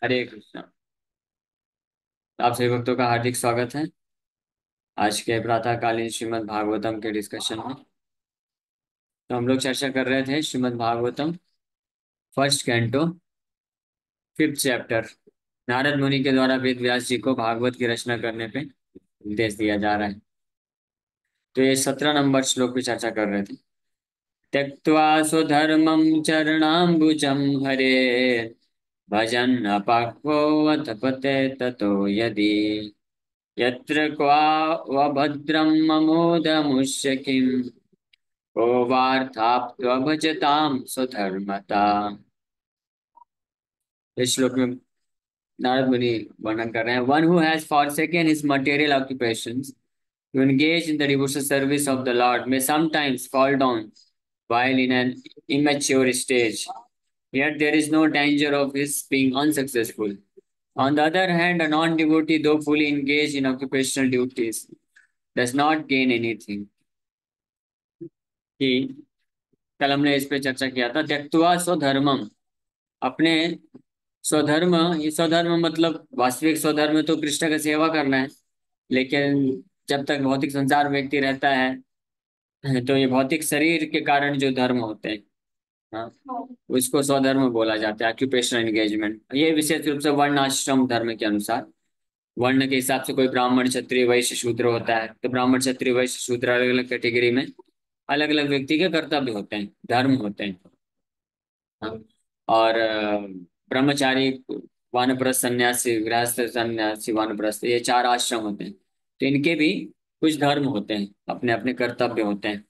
हरे कृष्णा। आप सभी भक्तों का हार्दिक स्वागत है आज के प्रातःकालीन श्रीमद् भागवतम के डिस्कशन में। तो हम लोग चर्चा कर रहे थे Shrimad Bhagavatam first canto fifth chapter. Narad मुनि के द्वारा वेद व्यास जी को भागवत की रचना करने पे निर्देश दिया जा रहा है। तो ये 17 नंबर श्लोक की चर्चा कर रहे थे। त्यक्त्वा स्वधर्मं चरणाम्बुजं हरे भजन् अपाक्वोऽथ पते ततो यदि यत्र क्वावभद्रं ममोदमुष्य किम् को वार्ताप्त्वभजतां स्वधर्मता। इस श्लोक में नारद मुनि वर्णन कर रहे हैं, one who has forsaken his material occupations to engage in the devotional service of the Lord may sometimes fall down while in an immature stage, yet there is no danger of his being unsuccessful. On the other hand, a non-devotee, though fully engaged in occupational duties, does not gain anything. कि कल हमने इस पे चर्चा किया था, त्यक्त्वा स्वधर्मम, अपने स्वधर्म। ये स्वधर्म मतलब वास्तविक स्वधर्म तो कृष्ण का सेवा करना है। लेकिन जब तक भौतिक संसार में व्यक्ति रहता है तो ये भौतिक शरीर के कारण जो धर्म होते हैं, हाँ, उसको स्वधर्म बोला जाता है, ऑक्यूपेशनल एंगेजमेंट। ये विशेष रूप से वर्ण आश्रम धर्म के अनुसार, वर्ण के हिसाब से कोई ब्राह्मण क्षत्रिय वैश्य शूद्र होता है, तो ब्राह्मण क्षत्रिय वैश्य शूद्र अलग अलग कैटेगरी में अलग अलग व्यक्ति के कर्तव्य होते हैं, धर्म होते हैं। हाँ। और ब्रह्मचारी, वानप्रस्थ सन्यासी, गृहस्थ सन्यासी, वानप्रस्थ, ये चार आश्रम होते हैं। तो इनके भी कुछ धर्म होते हैं, अपने अपने कर्तव्य होते हैं।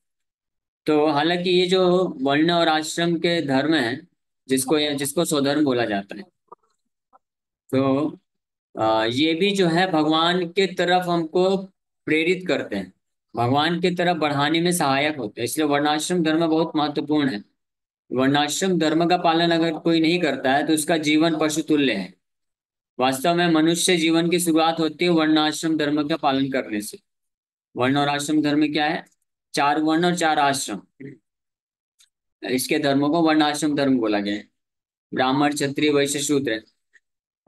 तो हालांकि ये जो वर्ण और आश्रम के धर्म हैं, जिसको स्वधर्म बोला जाता है, तो ये भी जो है भगवान के तरफ हमको प्रेरित करते हैं, भगवान की तरफ बढ़ाने में सहायक होते हैं। इसलिए वर्णाश्रम धर्म बहुत महत्वपूर्ण है। वर्णाश्रम धर्म का पालन अगर कोई नहीं करता है तो उसका जीवन पशु तुल्य है। वास्तव में मनुष्य जीवन की शुरुआत होती है वर्णाश्रम धर्म का पालन करने से। वर्ण और आश्रम धर्म क्या है? चार वर्ण और चार आश्रम, इसके धर्मों को वर्णाश्रम धर्म बोला गया है। ब्राह्मण क्षत्रिय वैश्य शूद्र,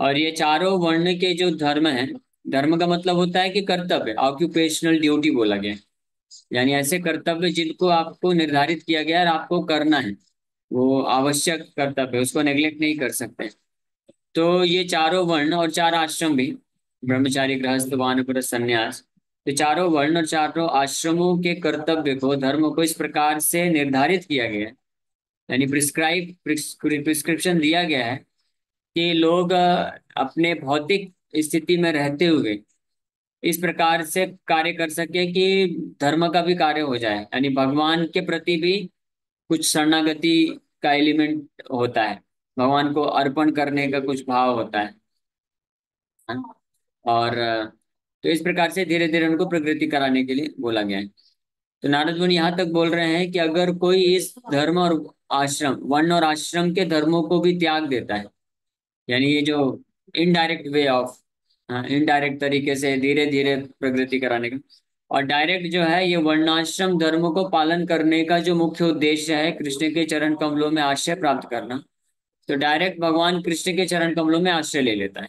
और ये चारों वर्ण के जो धर्म है, धर्म का मतलब होता है कि कर्तव्य, ऑक्यूपेशनल ड्यूटी बोला गया है। यानी ऐसे कर्तव्य जिनको आपको निर्धारित किया गया है और आपको करना है, वो आवश्यक कर्तव्य, उसको नेग्लेक्ट नहीं कर सकते। तो ये चारों वर्ण और चार आश्रम भी, ब्रह्मचारी गृहस्थ वानप्रस्थ सन्यास, तो चारों वर्ण और चारों आश्रमों के कर्तव्य को, धर्म को इस प्रकार से निर्धारित किया गया है, यानी प्रिस्क्रिप्शन दिया गया है कि लोग अपने भौतिक स्थिति में रहते हुए इस प्रकार से कार्य कर सके कि धर्म का भी कार्य हो जाए, यानी भगवान के प्रति भी कुछ शरणागति का एलिमेंट होता है, भगवान को अर्पण करने का कुछ भाव होता है। और तो इस प्रकार से धीरे धीरे उनको प्रगति कराने के लिए बोला गया है। तो नारद मुनि यहाँ तक बोल रहे हैं कि अगर कोई इस धर्म और आश्रम, वर्ण और आश्रम के धर्मों को भी त्याग देता है, यानी ये जो इनडायरेक्ट वे ऑफ, इनडायरेक्ट तरीके से धीरे धीरे प्रगति कराने का, और डायरेक्ट जो है ये वर्णाश्रम धर्मों को पालन करने का जो मुख्य उद्देश्य है कृष्ण के चरण कमलों में आश्रय प्राप्त करना, तो डायरेक्ट भगवान कृष्ण के चरण कमलों में आश्रय ले लेता है।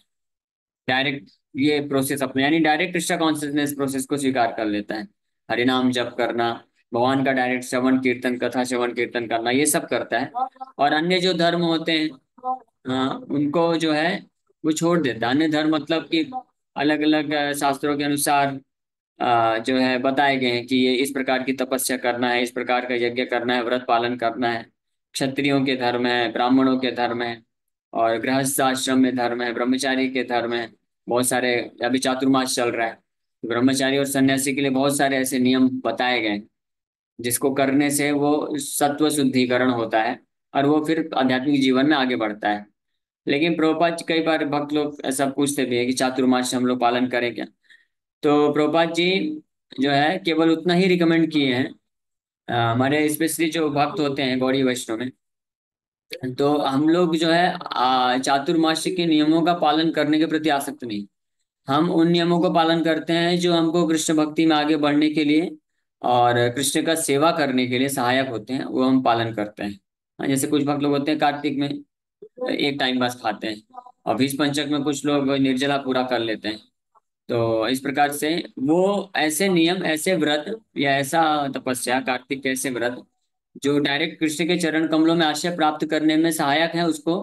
डायरेक्ट ये प्रोसेस अपने, यानी डायरेक्ट कृष्ण कॉन्शियसनेस प्रोसेस को स्वीकार कर लेता है। हरिनाम जप करना, भगवान का डायरेक्ट श्रवण कीर्तन, कथा श्रवण कीर्तन करना, ये सब करता है। और अन्य जो धर्म होते हैं, उनको जो है वो छोड़ देता है। अन्य धर्म मतलब कि अलग अलग शास्त्रों के अनुसार जो है बताए गए हैं कि ये इस प्रकार की तपस्या करना है, इस प्रकार का यज्ञ करना है, व्रत पालन करना है। क्षत्रियों के धर्म है, ब्राह्मणों के धर्म है, और गृहस्थ आश्रम में धर्म है, ब्रह्मचारी के धर्म है। बहुत सारे, अभी चातुर्मास चल रहा है, ब्रह्मचारी और सन्यासी के लिए बहुत सारे ऐसे नियम बताए गए हैं, जिसको करने से वो सत्व शुद्धिकरण होता है और वो फिर आध्यात्मिक जीवन में आगे बढ़ता है। लेकिन प्रभुपाद जी, कई बार भक्त लोग ऐसा पूछते भी है कि चातुर्मास हम लोग पालन करें क्या? तो प्रभुपाद जी जो है केवल उतना ही रिकमेंड किए हैं। हमारे स्पेशली जो भक्त होते हैं गौड़ी वैष्णव में, तो हम लोग जो है चातुर्मास्य के नियमों का पालन करने के प्रति आसक्त नहीं। हम उन नियमों को पालन करते हैं जो हमको कृष्ण भक्ति में आगे बढ़ने के लिए और कृष्ण का सेवा करने के लिए सहायक होते हैं, वो हम पालन करते हैं। जैसे कुछ भक्त लोग होते हैं कार्तिक में एक टाइम बस खाते हैं, बीज पंचक में कुछ लोग निर्जला पूरा कर लेते हैं। तो इस प्रकार से वो ऐसे नियम, ऐसे व्रत या ऐसा तपस्या, कार्तिक के ऐसे व्रत जो डायरेक्ट कृष्ण के चरण कमलों में आश्रय प्राप्त करने में सहायक है, उसको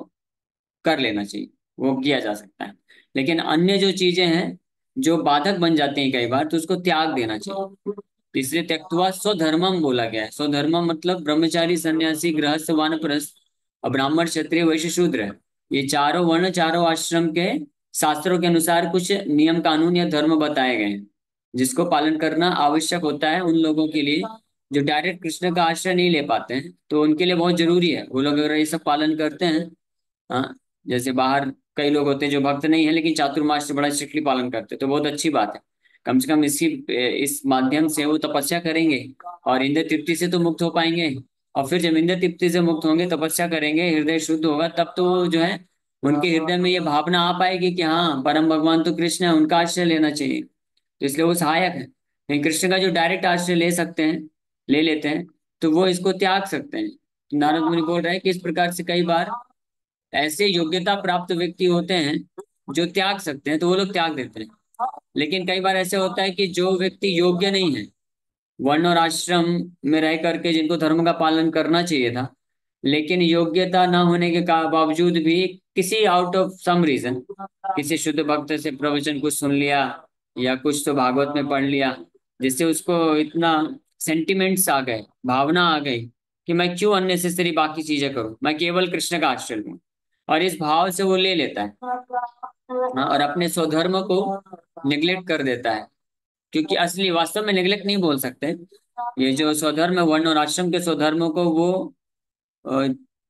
कर लेना चाहिए, वो किया जा सकता है। लेकिन अन्य जो चीजें हैं जो बाधक बन जाती हैं कई बार, तो उसको त्याग देना चाहिए। तो इसलिए त्यक्त्वा स्वधर्मम बोला गया है। स्वधर्मम मतलब ब्रह्मचारी, सन्यासी, गृहस्थ, वानप्रस्थ और ब्राह्मण, क्षत्रिय, वैश्य, शूद्र है। ये चारों वर्ण, चारों आश्रम के शास्त्रों के अनुसार कुछ नियम कानून या धर्म बताए गए हैं, जिसको पालन करना आवश्यक होता है उन लोगों के लिए जो डायरेक्ट कृष्ण का आश्रय नहीं ले पाते हैं। तो उनके लिए बहुत जरूरी है, वो लोग अगर ये सब पालन करते हैं। हाँ, जैसे बाहर कई लोग होते हैं जो भक्त नहीं है लेकिन चातुर्मास से बड़ा स्ट्रिक्टली पालन करते हैं, तो बहुत अच्छी बात है। कम से कम इस माध्यम से वो तपस्या करेंगे और इंद्र तृप्ति से तो मुक्त हो पाएंगे। और फिर जब इंद्र तृप्ति से मुक्त होंगे, तपस्या करेंगे, हृदय शुद्ध होगा, तब तो जो है उनके हृदय में ये भावना आ पाएगी कि हाँ, परम भगवान तो कृष्ण है, उनका आश्रय लेना चाहिए। तो इसलिए वो सहायक है। लेकिन कृष्ण का जो डायरेक्ट आश्रय ले सकते हैं, ले लेते हैं, तो वो इसको त्याग सकते हैं। तो नारद मुनि बोल रहे हैं कि इस प्रकार से कई बार ऐसे योग्यता प्राप्त व्यक्ति होते हैं जो त्याग सकते हैं, तो वो लोग त्याग देते हैं। लेकिन कई बार ऐसे होता है कि जो व्यक्ति योग्य नहीं है, वर्ण और आश्रम में रह करके जिनको धर्म का पालन करना चाहिए था, लेकिन योग्यता ना होने के बावजूद भी किसी आउट ऑफ सम रीजन, किसी शुद्ध भक्त से प्रवचन कुछ सुन लिया या कुछ तो भागवत में पढ़ लिया, जिससे उसको इतना सेंटिमेंट्स आ गए, भावना आ गई कि मैं क्यों अननेसेसरी बाकी चीजें करूं, मैं केवल कृष्ण का आश्रय लूं। और इस भाव से वो ले लेता है। हाँ, और अपने स्वधर्म को निग्लेक्ट कर देता है। क्योंकि असली वास्तव में निग्लेक्ट नहीं बोल सकते, ये जो स्वधर्म है, वर्ण और आश्रम के स्वधर्मों को वो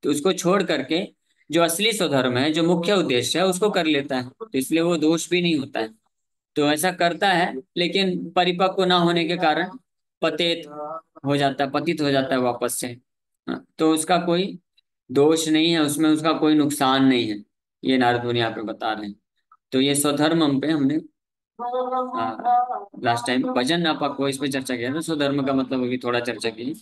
उसको छोड़ करके जो असली स्वधर्म है, जो मुख्य उद्देश्य है, उसको कर लेता है। तो इसलिए वो दोष भी नहीं होता है। तो ऐसा करता है, लेकिन परिपक्व ना होने के कारण पतित हो जाता है, पतित हो जाता है वापस से। हाँ, तो उसका कोई दोष नहीं है उसमें, उसका कोई नुकसान नहीं है। ये नारद मुनि यहाँ पे बता रहे हैं। तो ये स्वधर्म पे हमने लास्ट टाइम भजन नापक को इस पे चर्चा किया था। स्वधर्म का मतलब अभी थोड़ा चर्चा की।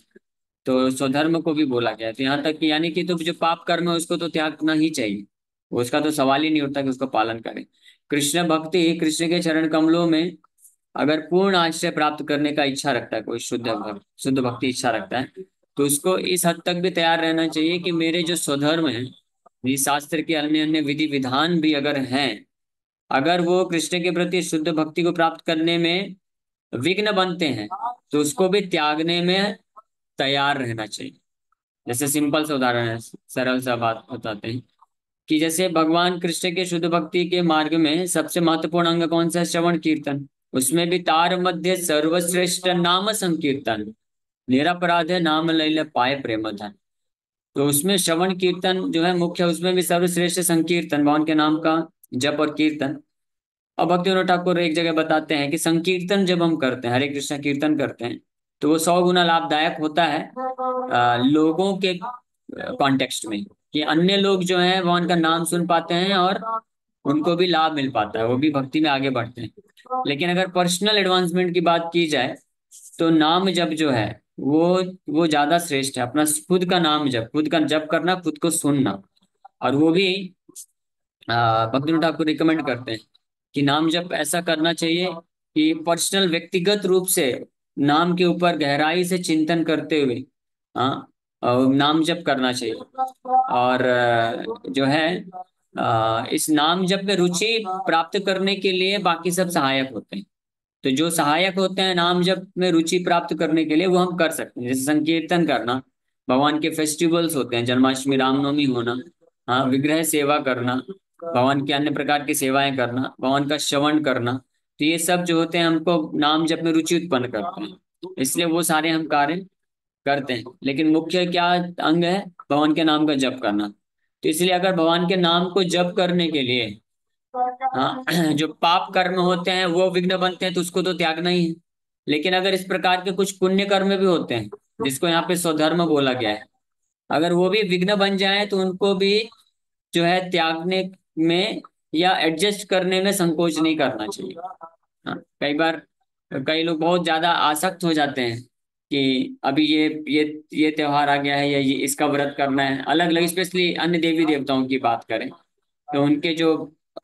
तो स्वधर्म को भी बोला गया है। तो यहाँ तक कि यानी कि तो जो पाप कर्म है उसको तो त्यागना ही चाहिए, उसका तो सवाल ही नहीं उठता कि उसको पालन करें। कृष्ण भक्ति, कृष्ण के चरण कमलों में अगर पूर्ण आश्रय प्राप्त करने का इच्छा रखता है कोई, शुद्ध भक्त, शुद्ध भक्ति इच्छा रखता है, तो उसको इस हद तक भी तैयार रहना चाहिए कि मेरे जो स्वधर्म है, ये शास्त्र के अन्य अन्य विधि विधान भी अगर हैं, अगर वो कृष्ण के प्रति शुद्ध भक्ति को प्राप्त करने में विघ्न बनते हैं, तो उसको भी त्यागने में तैयार रहना चाहिए। जैसे सिंपल सा उदाहरण है, सरल सा बात बताते हैं कि जैसे भगवान कृष्ण के शुद्ध भक्ति के मार्ग में सबसे महत्वपूर्ण अंग कौन सा है? श्रवण कीर्तन। उसमें भी तार मध्य सर्वश्रेष्ठ नाम संकीर्तन, निरपराध है नाम लैल पाए प्रेम धन। तो उसमें श्रवण कीर्तन जो है मुख्य, उसमें भी सर्वश्रेष्ठ संकीर्तन, भगवान के नाम का जप और कीर्तन। और भक्तिविनोद ठाकुर एक जगह बताते हैं कि संकीर्तन जब हम करते हैं, हरे कृष्ण कीर्तन करते हैं, तो वो 100 गुना लाभदायक होता है लोगों के कॉन्टेक्स्ट में, कि अन्य लोग जो हैं वो उनका नाम सुन पाते हैं और उनको भी लाभ मिल पाता है, वो भी भक्ति में आगे बढ़ते हैं। लेकिन अगर पर्सनल एडवांसमेंट की बात की जाए, तो नाम जप जो है वो ज्यादा श्रेष्ठ है। अपना खुद का नाम जप, खुद का जप करना, खुद को सुनना। और वो भी भक्ति ठाकुर रिकमेंड करते हैं कि नाम जप ऐसा करना चाहिए कि पर्सनल, व्यक्तिगत रूप से नाम के ऊपर गहराई से चिंतन करते हुए, हाँ, नाम जप करना चाहिए। और जो है इस नाम जप में रुचि प्राप्त करने के लिए बाकी सब सहायक होते हैं। तो जो सहायक होते हैं नाम जप में रुचि प्राप्त करने के लिए, वो हम कर सकते हैं। जैसे संकीर्तन करना, भगवान के फेस्टिवल्स होते हैं, जन्माष्टमी, रामनवमी होना, हाँ, विग्रह सेवा करना, भगवान की अन्य प्रकार की सेवाएं करना, भगवान का श्रवण करना, तो ये सब जो होते हैं हमको नाम जप में रुचि उत्पन्न करते हैं। इसलिए वो सारे हम कार्य करते हैं। लेकिन मुख्य क्या अंग है? भगवान के नाम का जप करना। तो इसलिए अगर भगवान के नाम को जप करने के लिए, हाँ, जो पाप कर्म होते हैं वो विघ्न बनते हैं, तो उसको तो त्यागना ही है। लेकिन अगर इस प्रकार के कुछ पुण्य कर्म भी होते हैं, जिसको यहाँ पे स्वधर्म बोला गया है, अगर वो भी विघ्न बन जाए, तो उनको भी जो है त्यागने में या एडजस्ट करने में संकोच नहीं करना चाहिए। हाँ, कई बार कई लोग बहुत ज्यादा आसक्त हो जाते हैं कि अभी ये त्योहार आ गया है या ये इसका व्रत करना है, अलग अलग, स्पेशली अन्य देवी देवताओं की बात करें, तो उनके जो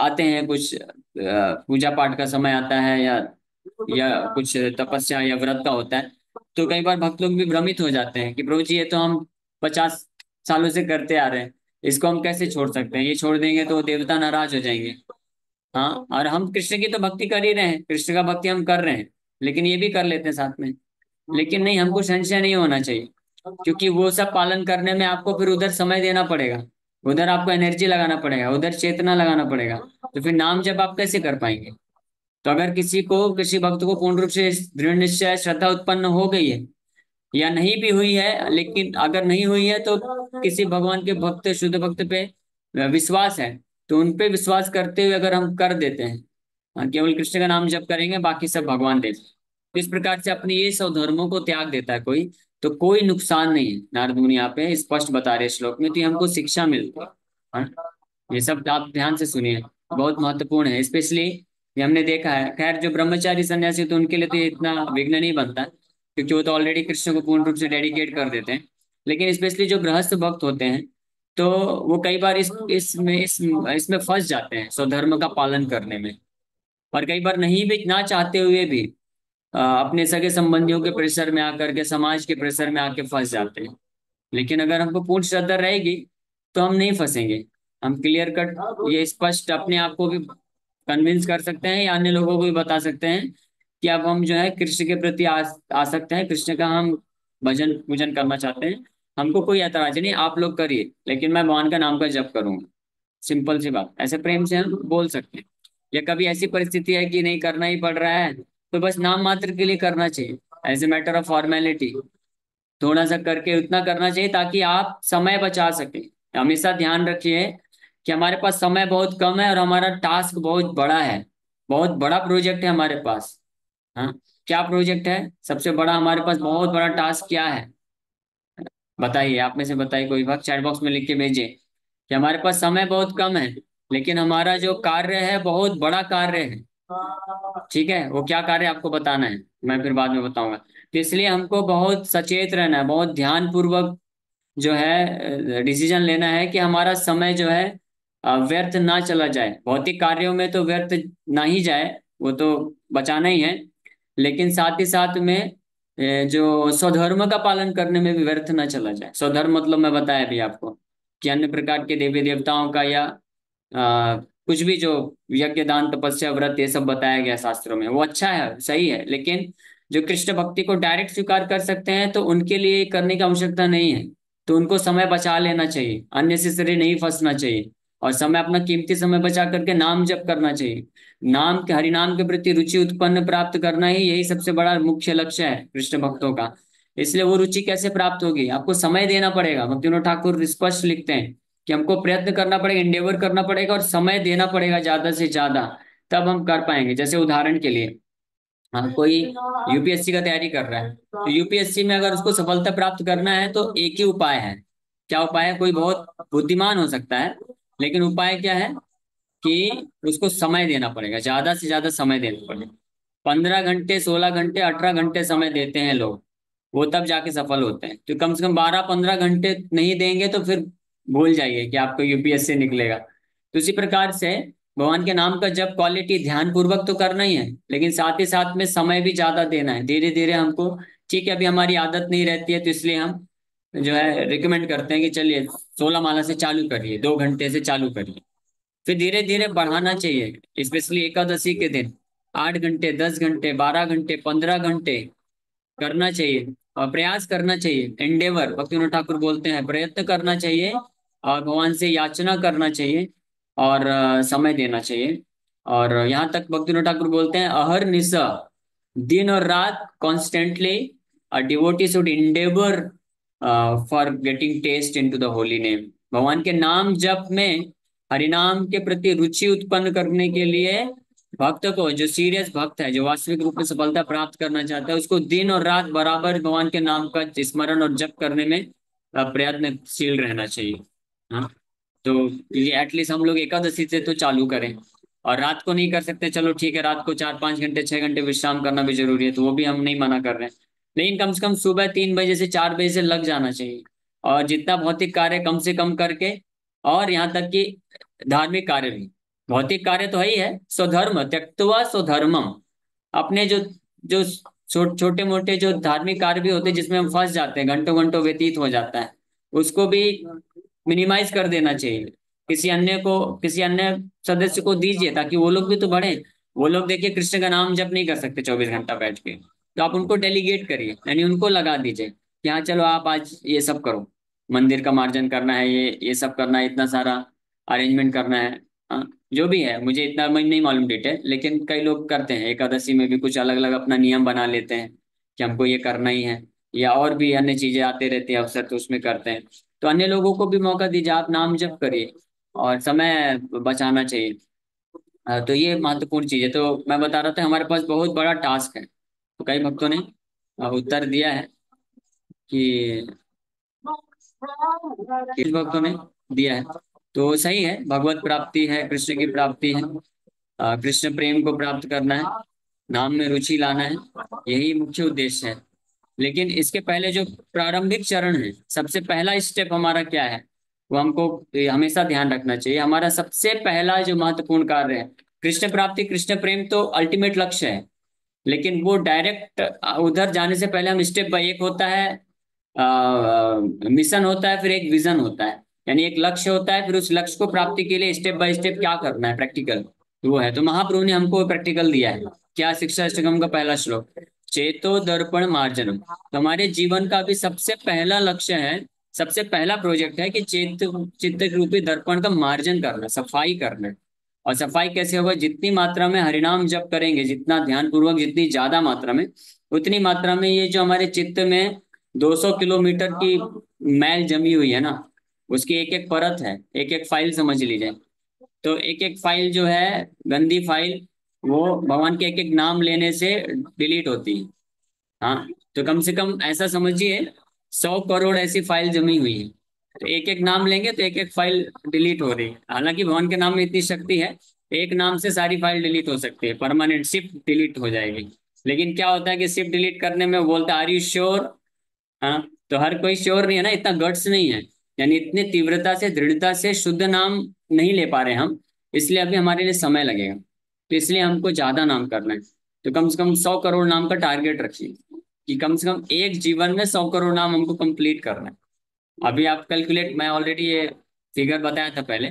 आते हैं कुछ पूजा पाठ का समय आता है, या कुछ तपस्या या व्रत का होता है, तो कई बार भक्त लोग भी भ्रमित हो जाते हैं कि प्रभु जी ये तो हम 50 सालों से करते आ रहे हैं, इसको हम कैसे छोड़ सकते हैं, ये छोड़ देंगे तो देवता नाराज हो जाएंगे। हाँ, और हम कृष्ण की तो भक्ति कर ही रहे हैं, कृष्ण का भक्ति हम कर रहे हैं, लेकिन ये भी कर लेते हैं साथ में। लेकिन नहीं, हमको संशय नहीं होना चाहिए, क्योंकि वो सब पालन करने में आपको फिर उधर समय देना पड़ेगा, उधर आपको एनर्जी लगाना पड़ेगा, उधर चेतना लगाना पड़ेगा। तो फिर नाम जब आप कैसे कर पाएंगे? तो अगर किसी भक्त को पूर्ण रूप से दृढ़ निश्चय श्रद्धा उत्पन्न हो गई है, या नहीं भी हुई है, लेकिन अगर नहीं हुई है तो किसी भगवान के भक्त, शुद्ध भक्त पे विश्वास है, तो उन पे विश्वास करते हुए अगर हम कर देते हैं, हाँ, केवल कृष्ण का नाम जप करेंगे, बाकी सब भगवान देते हैं। तो इस प्रकार से अपने ये सब धर्मों को त्याग देता है कोई, तो कोई नुकसान नहीं है। नारद मुनि यहाँ पे स्पष्ट बता रहे हैं श्लोक में, तो ये हमको शिक्षा मिलती है। हाँ, ये सब आप ध्यान से सुनिए, बहुत महत्वपूर्ण है। स्पेशली ये हमने देखा है, खैर जो ब्रह्मचारी सन्यासी तो उनके लिए तो ये इतना विघ्न नहीं बनता, क्योंकि वो तो ऑलरेडी कृष्ण को पूर्ण रूप से डेडिकेट कर देते हैं। लेकिन स्पेशली जो गृहस्थ भक्त होते हैं, तो वो कई बार इसमें फंस जाते हैं स्वधर्म का पालन करने में, और कई बार नहीं भी ना चाहते हुए भी अपने सगे संबंधियों के प्रेशर में आकर के, समाज के प्रेशर में आके फंस जाते हैं। लेकिन अगर हमको पूर्ण श्रद्धा रहेगी तो हम नहीं फंसेंगे। हम क्लियर कट ये स्पष्ट अपने आप को भी कन्विंस कर सकते हैं, या अन्य लोगों को भी बता सकते हैं कि अब हम जो है कृष्ण के प्रति आसक्त हैं, कृष्ण का हम भजन पूजन करना चाहते हैं। हमको कोई ऐतराज नहीं, आप लोग करिए, लेकिन मैं भगवान का नाम का जप करूंगा। सिंपल सी बात, ऐसे प्रेम से हम बोल सकते हैं। या कभी ऐसी परिस्थिति है कि नहीं करना ही पड़ रहा है, तो बस नाम मात्र के लिए करना चाहिए, as a matter of formality, थोड़ा सा करके उतना करना चाहिए ताकि आप समय बचा सकें। हमेशा ध्यान रखिए कि हमारे पास समय बहुत कम है और हमारा टास्क बहुत बड़ा है, बहुत बड़ा प्रोजेक्ट है हमारे पास। हाँ, क्या प्रोजेक्ट है सबसे बड़ा हमारे पास, बहुत बड़ा टास्क क्या है? बताइए, आप में से बताइए, कोई बात चैट बॉक्स में लिख के भेजिए कि हमारे पास समय बहुत कम है, लेकिन हमारा जो कार्य है बहुत बड़ा कार्य है। ठीक है, वो क्या कार्य है आपको बताना है, मैं फिर बाद में बताऊंगा। तो इसलिए हमको बहुत सचेत रहना है, बहुत ध्यान पूर्वक जो है डिसीजन लेना है कि हमारा समय जो है व्यर्थ ना चला जाए। भौतिक कार्यों में तो व्यर्थ ना ही जाए, वो तो बचाना ही है, लेकिन साथ ही साथ में जो स्वधर्म का पालन करने में भी व्यर्थ ना चला जाए। स्वधर्म मतलब मैं बताया भी आपको कि अन्य प्रकार के देवी देवताओं का, या कुछ भी जो यज्ञ दान तपस्या व्रत ये सब बताया गया शास्त्रों में, वो अच्छा है, सही है, लेकिन जो कृष्ण भक्ति को डायरेक्ट स्वीकार कर सकते हैं तो उनके लिए करने की आवश्यकता नहीं है। तो उनको समय बचा लेना चाहिए, अननेसेसरी नहीं फंसना चाहिए, और समय अपना कीमती समय बचा करके नाम जप करना चाहिए। नाम के, हरि नाम के प्रति रुचि उत्पन्न प्राप्त करना ही, यही सबसे बड़ा मुख्य लक्ष्य है कृष्ण भक्तों का। इसलिए वो रुचि कैसे प्राप्त होगी? आपको समय देना पड़ेगा। भक्तिविनोद ठाकुर स्पष्ट लिखते हैं कि हमको प्रयत्न करना पड़ेगा, इंडेवर करना पड़ेगा, और समय देना पड़ेगा ज्यादा से ज्यादा, तब हम कर पाएंगे। जैसे उदाहरण के लिए, हाँ, कोई यूपीएससी का तैयारी कर रहा है, तो यूपीएससी में अगर उसको सफलता प्राप्त करना है तो एक ही उपाय है। क्या उपाय है? कोई बहुत बुद्धिमान हो सकता है, लेकिन उपाय क्या है कि उसको समय देना पड़ेगा, ज्यादा से ज्यादा समय देना पड़ेगा। 15 घंटे, 16 घंटे, 18 घंटे समय देते हैं लोग, वो तब जाके सफल होते हैं। तो कम से कम 12-15 घंटे नहीं देंगे तो फिर भूल जाइए कि आपको यूपीएससी निकलेगा। तो इसी प्रकार से भगवान के नाम का जब क्वालिटी ध्यान पूर्वक तो करना ही है, लेकिन साथ ही साथ में समय भी ज्यादा देना है, धीरे धीरे हमको। ठीक है, अभी हमारी आदत नहीं रहती है, तो इसलिए हम जो है रिकमेंड करते हैं कि चलिए 16 माला से चालू करिए, 2 घंटे से चालू करिए, फिर धीरे धीरे बढ़ाना चाहिए। स्पेशली एकादशी के दिन 8 घंटे, 10 घंटे, 12 घंटे, 15 घंटे करना चाहिए, और प्रयास करना चाहिए। एंडेवर, भक्तिविनोद ठाकुर बोलते हैं, प्रयत्न करना चाहिए, और भगवान से याचना करना चाहिए, और समय देना चाहिए। और यहाँ तक भक्तिविनोद ठाकुर बोलते हैं, अहर निशा, दिन और रात, constantly a devotee should endeavor for getting taste into the holy name. भगवान के नाम जप में, हरिनाम के प्रति रुचि उत्पन्न करने के लिए भक्त को, जो सीरियस भक्त है, जो वास्तविक रूप में सफलता प्राप्त करना चाहता है, उसको दिन और रात बराबर भगवान के नाम का स्मरण और जप करने में प्रयत्नशील रहना चाहिए। हाँ, तो ये एटलीस्ट हम लोग एकादशी से तो चालू करें। और रात को नहीं कर सकते, चलो ठीक है, रात को 4-5 घंटे, 6 घंटे विश्राम करना भी जरूरी है, तो वो भी हम नहीं मना कर रहे हैं, लेकिन कम से कम सुबह 3 बजे से 4 बजे से लग जाना चाहिए। और जितना भौतिक कार्य कम से कम करके, और यहाँ तक कि धार्मिक कार्य भी। भौतिक कार्य तो है ही है, स्वधर्म त्यक्त्वा स्वधर्मम। अपने जो जो छोटे मोटे जो धार्मिक कार्य भी होते हैं जिसमें हम फंस जाते हैं, घंटों घंटों व्यतीत हो जाता है, उसको भी मिनिमाइज कर देना चाहिए। किसी अन्य सदस्य को दीजिए ताकि वो लोग भी तो बढ़े। वो लोग देखिए कृष्ण का नाम जप नहीं कर सकते 24 घंटा बैठ के, तो आप उनको डेलीगेट करिए, यानी उनको लगा दीजिए कि हाँ चलो आप आज ये सब करो, मंदिर का मार्जन करना है, ये सब करना है, इतना सारा अरेंजमेंट करना है। हाँ, जो भी है मुझे इतना नहीं मालूम डिटेल, लेकिन कई लोग करते हैं, एकादशी में भी कुछ अलग अलग अपना नियम बना लेते हैं कि हमको ये करना ही है, या और भी अन्य चीजें आते रहती हैं अवसर, तो उसमें करते हैं। तो अन्य लोगों को भी मौका दीजिए, आप नाम जप करिए और समय बचाना चाहिए। तो ये महत्वपूर्ण चीज है। तो मैं बता रहा था हमारे पास बहुत बड़ा टास्क है। तो कई भक्तों ने उत्तर दिया है कि किस भक्तों ने दिया है, तो सही है, भगवत प्राप्ति है, कृष्ण की प्राप्ति है, कृष्ण प्रेम को प्राप्त करना है, नाम में रुचि लाना है, यही मुख्य उद्देश्य है। लेकिन इसके पहले जो प्रारंभिक चरण है, सबसे पहला स्टेप हमारा क्या है, वो हमको हमेशा ध्यान रखना चाहिए। हमारा सबसे पहला जो महत्वपूर्ण कार्य है कृष्ण प्राप्ति, कृष्ण प्रेम तो अल्टीमेट लक्ष्य है, लेकिन वो डायरेक्ट उधर जाने से पहले हम स्टेप बाय एक होता है, मिशन होता है, फिर एक विजन होता है, यानी एक लक्ष्य होता है, फिर उस लक्ष्य को प्राप्ति के लिए स्टेप बाय स्टेप क्या करना है, प्रैक्टिकल। तो वो है, तो महाप्रभु ने हमको प्रैक्टिकल दिया है। क्या, शिक्षा अष्टकम का पहला श्लोक, चेतो दर्पण मार्जनम। तो हमारे जीवन का भी सबसे पहला लक्ष्य है, सबसे पहला प्रोजेक्ट है कि चित्त रूपी दर्पण का मार्जन करना, सफाई करना। और सफाई कैसे होगा, जितनी मात्रा में हरिनाम जप करेंगे, जितना ध्यान पूर्वक, जितनी ज्यादा मात्रा में, उतनी मात्रा में ये जो हमारे चित्त में 200 किलोमीटर की मैल जमी हुई है ना, उसकी एक एक परत है, एक एक फाइल समझ लीजिए। तो एक एक फाइल जो है, गंदी फाइल, वो भगवान के एक एक नाम लेने से डिलीट होती है। हाँ, तो कम से कम ऐसा समझिए 100 करोड़ ऐसी फाइल जमी हुई है। तो एक एक नाम लेंगे तो एक एक फाइल डिलीट हो रही है। हालांकि भगवान के नाम में इतनी शक्ति है, एक नाम से सारी फाइल डिलीट हो सकती है, परमानेंट सिर्फ डिलीट हो जाएगी। लेकिन क्या होता है कि सिर्फ डिलीट करने में वो बोलता है आर यू श्योर। हाँ, तो हर कोई श्योर नहीं है ना, इतना गट्स नहीं है, यानी इतनी तीव्रता से, दृढ़ता से शुद्ध नाम नहीं ले पा रहे हम, इसलिए अभी हमारे लिए समय लगेगा। तो इसलिए हमको ज्यादा नाम करना है। तो कम से कम 100 करोड़ नाम का टारगेट रखिए, कि कम से कम एक जीवन में 100 करोड़ नाम हमको कंप्लीट करना है। अभी आप कैलकुलेट, मैं ऑलरेडी ये फिगर बताया था पहले,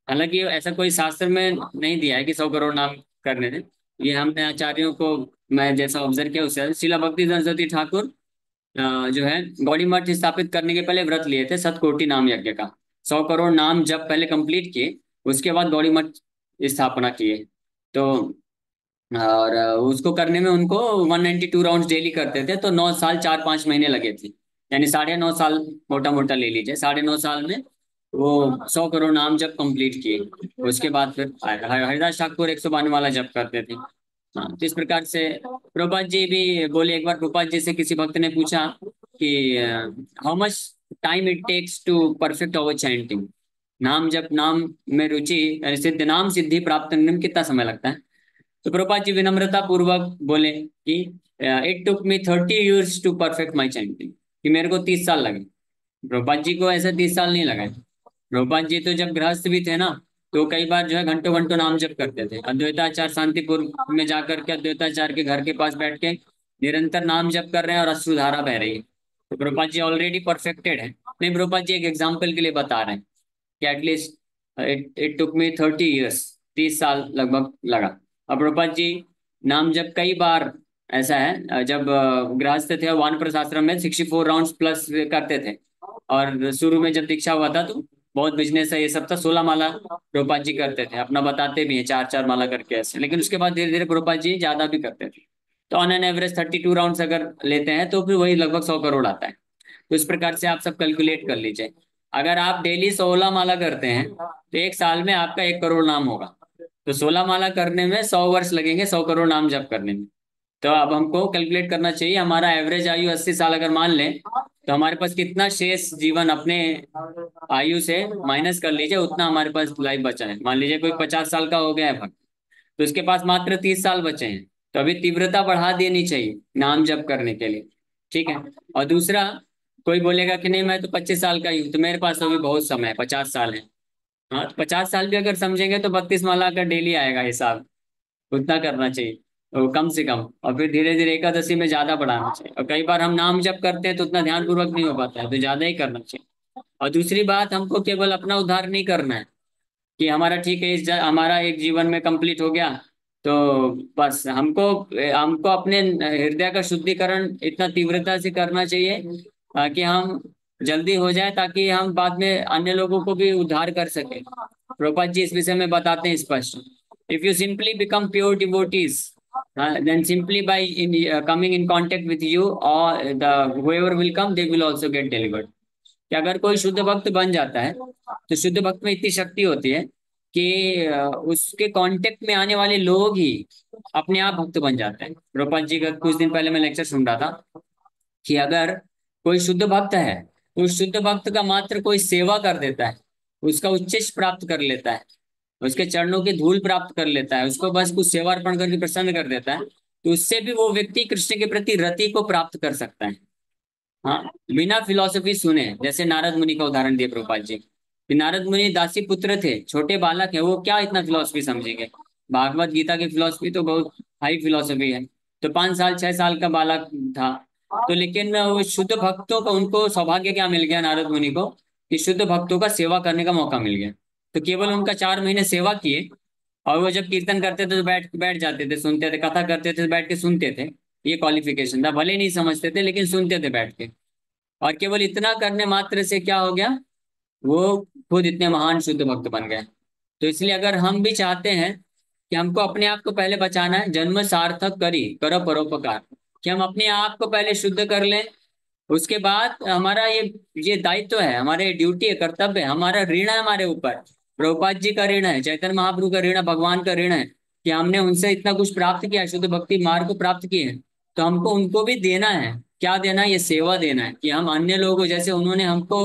हालांकि ऐसा कोई शास्त्र में नहीं दिया है कि 100 करोड़ नाम करने दें। ये हमने आचार्यों को, मैं जैसा ऑब्जर्व किया उससे, शिला भक्ति सरस्वती ठाकुर जो है गौड़ी मठ स्थापित करने के पहले व्रत लिए थे सतकोटि नाम यज्ञ का। 100 करोड़ नाम जब पहले कंप्लीट किए, उसके बाद गौड़ी मठ स्थापना किए। तो और उसको करने में उनको 192 राउंड डेली करते थे, तो 9 साल 4-5 महीने लगे थे, यानी 9.5 साल, मोटा मोटा ले लीजिए, 9.5 साल में वो 100 करोड़ नाम जब कंप्लीट किए। उसके बाद फिर हरिदास ठाकुर 192 वाला जप करते थे। हाँ, तो इस प्रकार से प्रभुपाद जी भी बोले, एक बार प्रभुपाद जी से किसी भक्त ने पूछा कि how much time it takes to perfect our chanting, नाम जप, नाम में रुचि, सिद्ध नाम सिद्धि प्राप्त करने में कितना समय लगता है। तो प्रभुपाद जी विनम्रता पूर्वक बोले कि it took me 30 years to perfect my chanting, कि मेरे को 30 साल लगे। प्रभुपाद जी को ऐसा 30 साल नहीं लगा। प्रभुपाद जी तो जब गृहस्थ भी थे ना, तो कई बार जो है घंटों घंटों नाम जप करते थे, अद्वैताचार्य शांतिपुर में जाकर के अद्वैताचार्य के घर के पास बैठ के निरंतर नाम जप कर रहे हैं और अश्रुधारा बह रही है। तो प्रभुपाद जी ऑलरेडी परफेक्टेड है। नहीं, प्रभुपाद जी एक एग्जाम्पल के लिए बता रहे हैं कि at least it it took me 30 years, 30 साल लगभग लगा। और प्रभुपाद जी नाम जब कई बार, ऐसा है जब गृहस्थ थे और वानप्रस्थ आश्रम में 64 राउंड्स प्लस करते थे। और शुरू में जब दीक्षा हुआ था तो बहुत बिजनेस है ये सब था, 16 माला प्रभुपाद जी करते थे, अपना बताते भी हैं, 4-4 माला करके ऐसे। लेकिन उसके बाद धीरे धीरे प्रभुपाद जी ज्यादा भी करते थे। तो ऑन एन एवरेज 32 राउंड्स अगर लेते हैं तो फिर वही लगभग 100 करोड़ आता है। तो इस प्रकार से आप सब कैलकुलेट कर लीजिए। अगर आप डेली 16 माला करते हैं तो एक साल में आपका 1 करोड़ नाम होगा। तो 16 माला करने में 100 वर्ष लगेंगे 100 करोड़ नाम जप करने में। तो अब हमको कैलकुलेट करना चाहिए, हमारा एवरेज आयु 80 साल अगर मान लें, तो हमारे पास कितना शेष जीवन अपने आयु से माइनस कर लीजिए, उतना हमारे पास लाइफ बचा है। मान लीजिए कोई 50 साल का हो गया है भक्त, तो उसके पास मात्र 30 साल बचे हैं। तो अभी तीव्रता बढ़ा देनी चाहिए नाम जप करने के लिए, ठीक है। और दूसरा, कोई बोलेगा कि नहीं मैं तो 25 साल का ही हूँ, तो मेरे पास अभी बहुत समय है, 50 साल है। हाँ, तो 50 साल भी अगर समझेंगे तो 32 माला का डेली आएगा हिसाब, उतना करना चाहिए तो कम से कम। और फिर धीरे धीरे एकादशी में ज्यादा बढ़ाना चाहिए। और कई बार हम नाम जप करते हैं तो उतना ध्यान पूर्वक नहीं हो पाता है, तो ज्यादा ही करना चाहिए। और दूसरी बात, हमको केवल अपना उद्धार नहीं करना है कि हमारा ठीक है, हमारा एक जीवन में कंप्लीट हो गया तो बस। हमको हमको अपने हृदय का शुद्धिकरण इतना तीव्रता से करना चाहिए कि हम जल्दी हो जाए, ताकि हम बाद में अन्य लोगों को भी उद्धार कर सके। प्रभुपाद जी इस विषय में बताते हैं स्पष्ट, if you simply become pure devotees, then simply by coming in contact with you, or the whoever will come, they will also get delivered। कि अगर कोई शुद्ध भक्त बन जाता है तो शुद्ध भक्त में इतनी शक्ति होती है कि उसके कांटेक्ट में आने वाले लोग ही अपने आप भक्त बन जाते हैं। प्रभुपाद जी का कुछ दिन पहले मैं लेक्चर सुन रहा था कि अगर कोई शुद्ध भक्त है, तो उस शुद्ध भक्त का मात्र कोई सेवा कर देता है, उसका उच्चिष्ट प्राप्त कर लेता है, उसके चरणों की धूल प्राप्त कर लेता है, उसको बस कुछ सेवा अर्पण करके प्रसन्न कर देता है, तो उससे भी वो व्यक्ति कृष्ण के प्रति रति को प्राप्त कर सकता है। हाँ, बिना फिलॉसफी सुने। जैसे नारद मुनि का उदाहरण दिया प्रभुपाद जी कि नारद मुनि दासी पुत्र थे, छोटे बालक है, वो क्या इतना फिलॉसफी समझेंगे। भागवत गीता की फिलॉसफी तो बहुत हाई फिलॉसफी है। तो 5 साल 6 साल का बालक था, तो लेकिन वो शुद्ध भक्तों को, उनको सौभाग्य क्या मिल गया नारद मुनि को कि शुद्ध भक्तों का सेवा करने का मौका मिल गया। तो केवल उनका 4 महीने सेवा किए, और वो जब कीर्तन करते थे तो बैठ बैठ जाते थे, सुनते थे, कथा करते थे तो बैठ के सुनते थे। ये क्वालिफिकेशन था, भले नहीं समझते थे लेकिन सुनते थे बैठ के। और केवल इतना करने मात्र से क्या हो गया, वो खुद इतने महान शुद्ध भक्त बन गए। तो इसलिए अगर हम भी चाहते हैं कि हमको अपने आप को पहले बचाना है, जन्म सार्थक करी करो परोपकार, कि हम अपने आप को पहले शुद्ध कर लें, उसके बाद हमारा ये दायित्व है, हमारे ड्यूटी है, कर्तव्य है, हमारा ऋण है हमारे ऊपर। प्रभुपाद जी का ऋण है, चैतन्य महाप्रभु का ऋण है, भगवान का ऋण है कि हमने उनसे इतना कुछ प्राप्त किया, शुद्ध भक्ति मार्ग को प्राप्त किए हैं। तो हमको उनको भी देना है। क्या देना है? ये सेवा देना है कि हम अन्य लोगों, जैसे उन्होंने हमको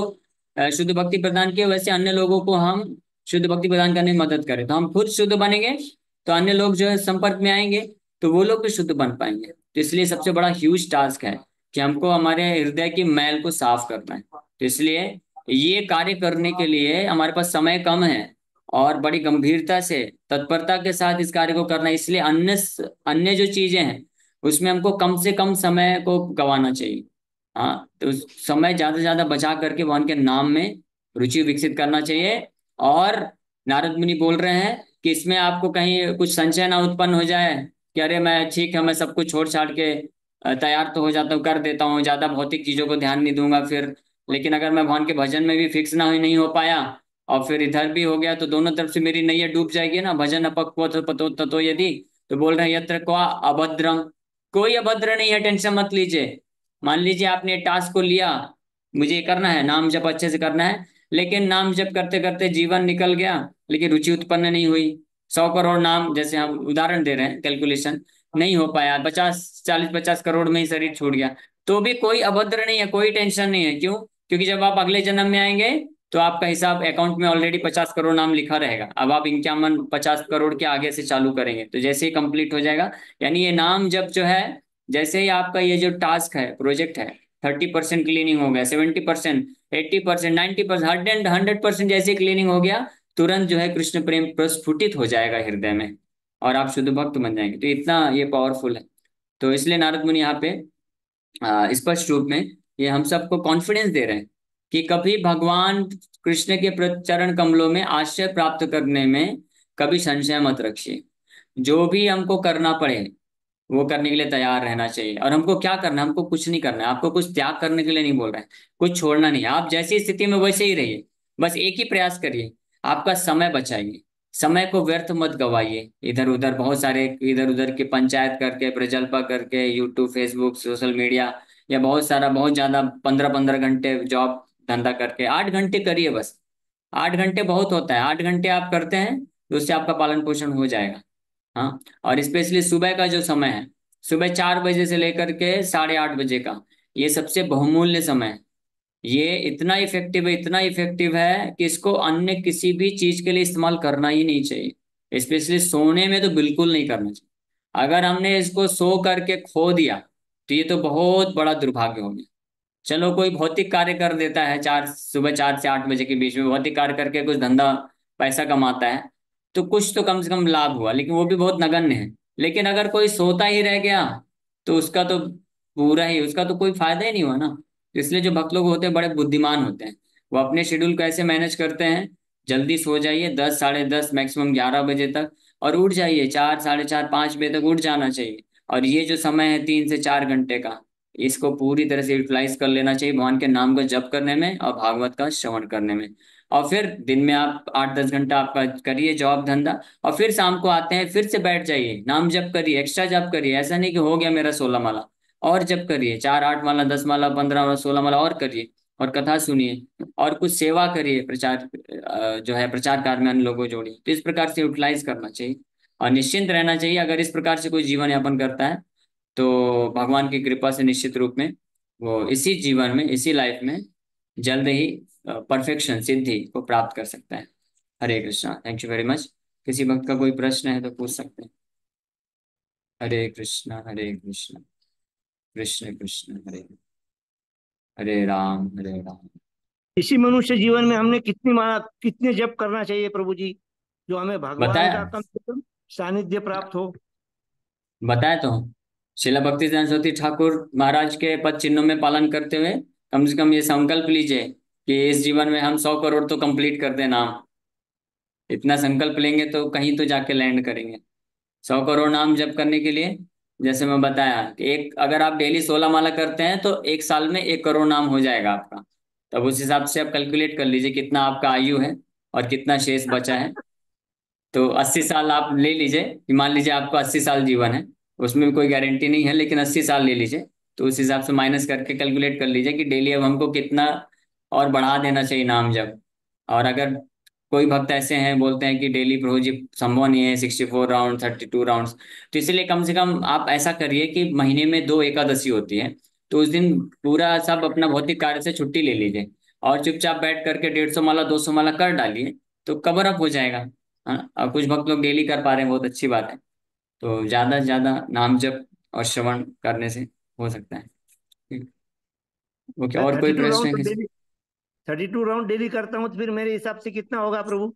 शुद्ध भक्ति प्रदान किया, वैसे अन्य लोगों को हम शुद्ध भक्ति प्रदान करने में मदद करें। तो हम खुद शुद्ध बनेंगे तो अन्य लोग जो है संपर्क में आएंगे, तो वो लोग भी शुद्ध बन पाएंगे। तो इसलिए सबसे बड़ा ह्यूज टास्क है कि हमको हमारे हृदय की मैल को साफ करना है। तो इसलिए ये कार्य करने के लिए हमारे पास समय कम है, और बड़ी गंभीरता से तत्परता के साथ इस कार्य को करना है। इसलिए अन्य अन्य जो चीजें हैं उसमें हमको कम से कम समय को गंवाना चाहिए। हाँ, तो समय ज्यादा से ज्यादा बचा करके भगवान के नाम में रुचि विकसित करना चाहिए। और नारद मुनि बोल रहे हैं कि इसमें आपको कहीं कुछ संशय ना उत्पन्न हो जाए कि अरे मैं ठीक है, मैं सब कुछ छोड़ छाड़ के तैयार तो हो जाता हूँ, कर देता हूँ, ज्यादा भौतिक चीजों को ध्यान नहीं दूंगा फिर। लेकिन अगर मैं भगवान के भजन में भी फिक्स ना नहीं हो पाया और फिर इधर भी हो गया, तो दोनों तरफ से मेरी नैया डूब जाएगी ना। भजन अपक्व पतो ततो यदि, तो बोल रहे हैं यत्र क्वा अभद्रम, कोई अभद्र नहीं है, टेंशन मत लीजिए। मान लीजिए आपने टास्क को लिया, मुझे ये करना है, नाम जप अच्छे से करना है, लेकिन नाम जप करते करते जीवन निकल गया, लेकिन रुचि उत्पन्न नहीं हुई। 100 करोड़ नाम, जैसे हम उदाहरण दे रहे हैं, कैलकुलेशन नहीं हो पाया, 40 40 50 करोड़ में ही शरीर छूट गया, तो भी कोई अभद्र नहीं है, कोई टेंशन नहीं है। क्यों? क्योंकि जब आप अगले जन्म में आएंगे तो आपका हिसाब अकाउंट में ऑलरेडी 50 करोड़ नाम लिखा रहेगा। अब आप 51 50 करोड़ के आगे से चालू करेंगे, तो जैसे ही कंप्लीट हो जाएगा, यानी ये नाम जब जो है, जैसे ही आपका ये जो टास्क है, प्रोजेक्ट है, 30% क्लीनिंग हो गया, 70%, 80%, 90%, 100% जैसे क्लीनिंग हो गया, तुरंत जो है कृष्ण प्रेम प्रस्फुटित हो जाएगा हृदय में, और आप शुद्ध भक्त बन जाएंगे। तो इतना ये पावरफुल है। तो इसलिए नारद मुनि यहाँ पे स्पष्ट रूप में ये हम सबको कॉन्फिडेंस दे रहे हैं कि कभी भगवान कृष्ण के चरण कमलों में आश्रय प्राप्त करने में कभी संशय मत रखिए। जो भी हमको करना पड़े वो करने के लिए तैयार रहना चाहिए। और हमको क्या करना है? हमको कुछ नहीं करना है। आपको कुछ त्याग करने के लिए नहीं बोल रहे हैं, कुछ छोड़ना नहीं है। आप जैसी स्थिति में वैसे ही रहिए, बस एक ही प्रयास करिए, आपका समय बचाइए, समय को व्यर्थ मत गवाइए। इधर उधर बहुत सारे इधर उधर की पंचायत करके, प्रजल्पा करके, यूट्यूब फेसबुक सोशल मीडिया, या बहुत सारा बहुत ज्यादा 15 15 घंटे जॉब धंधा करके, 8 घंटे करिए बस। 8 घंटे बहुत होता है, 8 घंटे आप करते हैं तो उससे आपका पालन पोषण हो जाएगा। हाँ, और स्पेशली सुबह का जो समय है, सुबह 4 बजे से लेकर के 8:30 बजे का, ये सबसे बहुमूल्य समय है। ये इतना इफेक्टिव है, इतना इफेक्टिव है कि इसको अन्य किसी भी चीज के लिए इस्तेमाल करना ही नहीं चाहिए। स्पेशली सोने में तो बिल्कुल नहीं करना चाहिए। अगर हमने इसको सो करके खो दिया तो ये तो बहुत बड़ा दुर्भाग्य हो गया। चलो कोई भौतिक कार्य कर देता है, 4 सुबह 4 से 8 बजे के बीच में भौतिक कार्य करके कुछ धंधा पैसा कमाता है, तो कुछ तो कम से कम लाभ हुआ, लेकिन वो भी बहुत नगण्य है। लेकिन अगर कोई सोता ही रह गया तो उसका तो पूरा ही, उसका तो कोई फायदा ही नहीं हुआ ना। इसलिए जो भक्त लोग होते हैं बड़े बुद्धिमान होते हैं। वो अपने शेड्यूल को ऐसे मैनेज करते हैं, जल्दी सो जाइए 10, साढ़े 10, मैक्सिमम 11 बजे तक, और उठ जाइए 4, साढ़े 4, 5 बजे तक उठ जाना चाहिए। और ये जो समय है 3 से 4 घंटे का, इसको पूरी तरह से यूटिलाइज कर लेना चाहिए भगवान के नाम को जप करने में और भागवत का श्रवण करने में। और फिर दिन में आप 8-10 घंटा आपका करिए जॉब धंधा, और फिर शाम को आते हैं फिर से बैठ जाइए, नाम जप करिए, एक्स्ट्रा जप करिए। ऐसा नहीं कि हो गया मेरा 16 माला, और जप करिए, 4, 8 माला, 10 माला, 15 माला, 16 माला और करिए। और कथा सुनिए और कुछ सेवा करिए, प्रचार जो है प्रचार कार्य में अन्य लोगों को जोड़िए। तो इस प्रकार से यूटिलाइज करना चाहिए और निश्चिंत रहना चाहिए। अगर इस प्रकार से कोई जीवन यापन करता है तो भगवान की कृपा से निश्चित रूप में वो इसी जीवन में, इसी लाइफ में जल्द ही परफेक्शन, सिद्धि को प्राप्त कर सकता है। Hare Krishna, thank you very much. किसी भक्त का कोई प्रश्न है तो पूछ सकते हैं। हरे कृष्णा, हरे कृष्णा, कृष्ण कृष्ण हरे हरे, हरे राम, हरे राम। इसी मनुष्य जीवन में हमने कितनी माला, कितने जप करना चाहिए प्रभु जी, जो हमें भगवान का बताया, कम से कम सानिध्य प्राप्त हो। बताया तो हूँ। शिला भक्ति सरस्वती ठाकुर महाराज के पद चिन्हों में पालन करते हुए कम से कम ये संकल्प लीजिए कि इस जीवन में हम 100 करोड़ तो कंप्लीट कर दें नाम। इतना संकल्प लेंगे तो कहीं तो जाके लैंड करेंगे। 100 करोड़ नाम जप करने के लिए, जैसे मैं बताया कि एक, अगर आप डेली 16 माला करते हैं तो एक साल में 1 करोड़ नाम हो जाएगा आपका। तब उस हिसाब से आप कैलकुलेट कर लीजिए कितना आपका आयु है और कितना शेष बचा है। तो 80 साल आप ले लीजिए कि मान लीजिए आपको 80 साल जीवन है, उसमें भी कोई गारंटी नहीं है, लेकिन 80 साल ले लीजिए। तो उस हिसाब से माइनस करके कैलकुलेट कर लीजिए कि डेली अब हमको कितना और बढ़ा देना चाहिए नाम जब। और अगर कोई भक्त ऐसे हैं बोलते हैं कि डेली प्रभु जी संभव नहीं है, 64 राउंड, 32 राउंड, तो इसलिए कम से कम आप ऐसा करिए कि महीने में 2 एकादशी होती है, तो उस दिन पूरा सब अपना भौतिक कार्य से छुट्टी ले लीजिए और चुपचाप बैठ करके 150 माला, 200 माला कर डालिए, तो कवर अप हो जाएगा। हाँ, और कुछ भक्त लोग डेली कर पा रहे हैं, बहुत अच्छी बात है। तो ज्यादा से ज्यादा नाम जप और श्रवण करने से हो सकता है। ओके, मैं और कोई थर्टी टू प्रश्न राउंड है तो किसी? डेली 32 राउंड डेली करता हूँ, तो फिर मेरे हिसाब से कितना होगा प्रभु?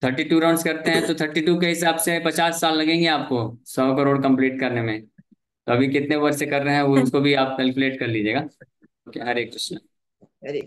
32 राउंड्स करते हैं तो 32 के हिसाब से 50 साल लगेंगे आपको 100 करोड़ कंप्लीट करने में। तो अभी कितने वर्ष से कर रहे हैं वो उसको भी आप कैलकुलेट कर लीजिएगा। ओके, हरे कृष्ण। अरे